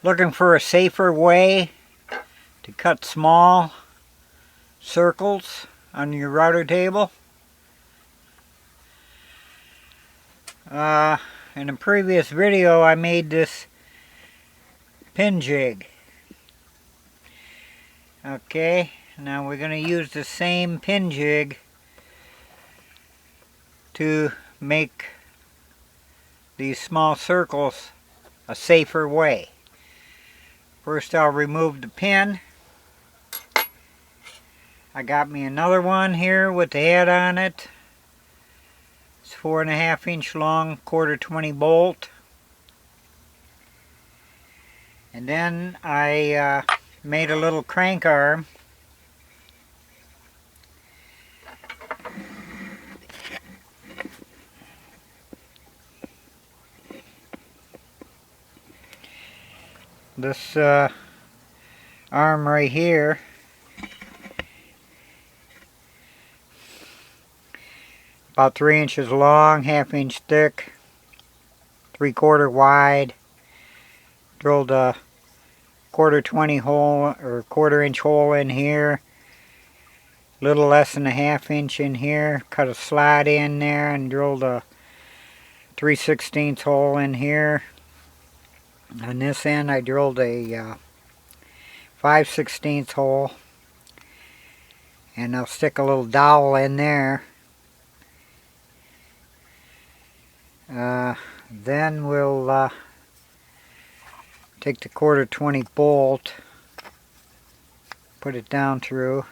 Looking for a safer way to cut small circles on your router table? In a previous video I made this pin jig. Okay, now we're going to use the same pin jig to make these small circles a safer way. First I'll remove the pin. I got me another one here with the head on it. It's 4.5 inch long, 1/4 bolt. And then I made a little crank arm. This arm right here about 3 inches long, 1/2 inch thick, 3/4 wide. Drilled a 1/4 hole or 1/4 inch hole in here, a little less than a 1/2 inch in here. Cut a slot in there and drilled a 3/16 hole in here. On this end I drilled a 5/16 hole, and I'll stick a little dowel in there. Then we'll take the 1/4 bolt, put it down through,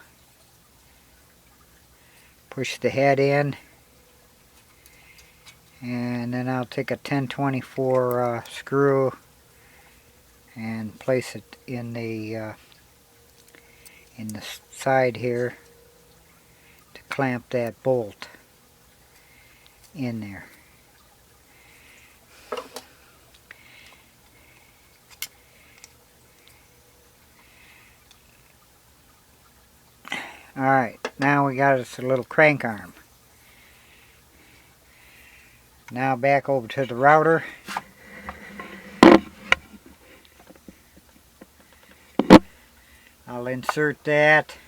push the head in, and then I'll take a 1024 screw and place it in the side here to clamp that bolt in there. Alright, now we got us a little crank arm. Now back over to the router. I'll insert that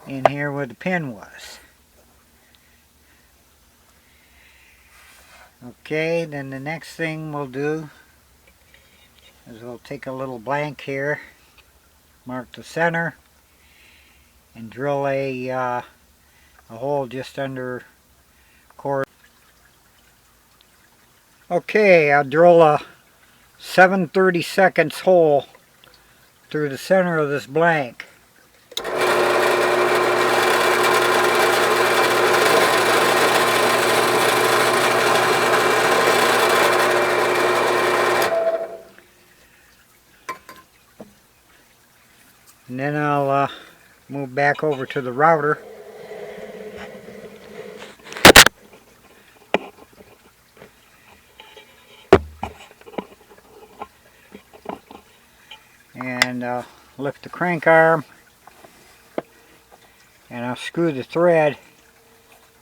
in here where the pin was. Okay, then the next thing we'll do is we'll take a little blank here, mark the center, and drill a hole just under 1/4. Okay, I'll drill a 7/32 hole through the center of this blank. And then I'll move back over to the router. And lift the crank arm, and I'll screw the thread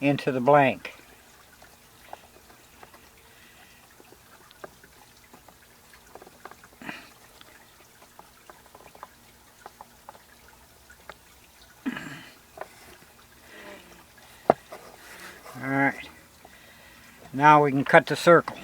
into the blank. Alright, now we can cut the circle.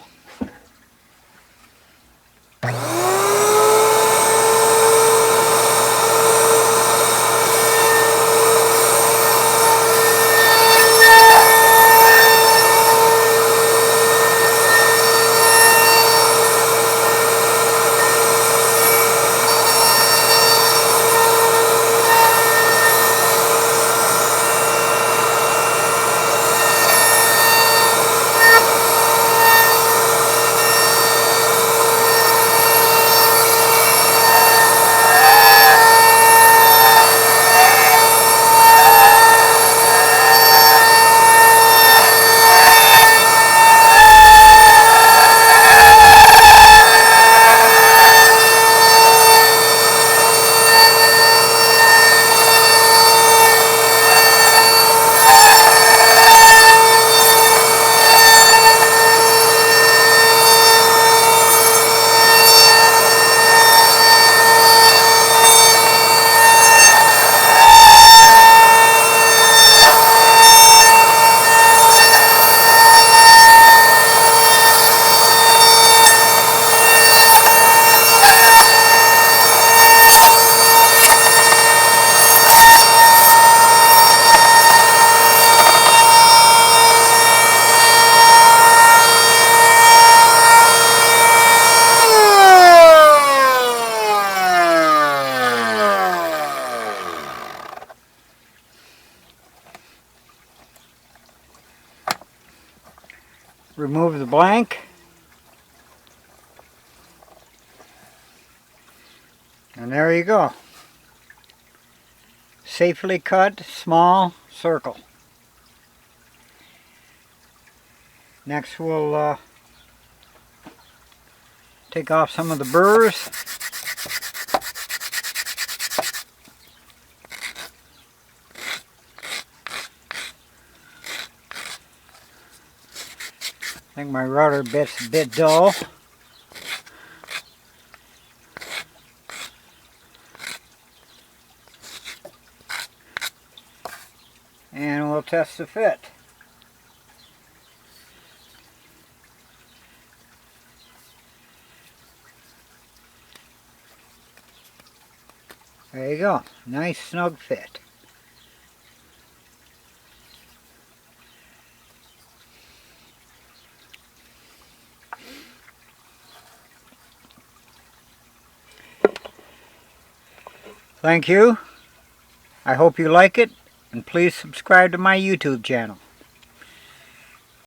remove the blank. And there you go. Safely cut, small circle. Next we'll take off some of the burrs. I think my router bit's a bit dull. And we'll test the fit. There you go. Nice snug fit. Thank you. I hope you like it, and please subscribe to my YouTube channel.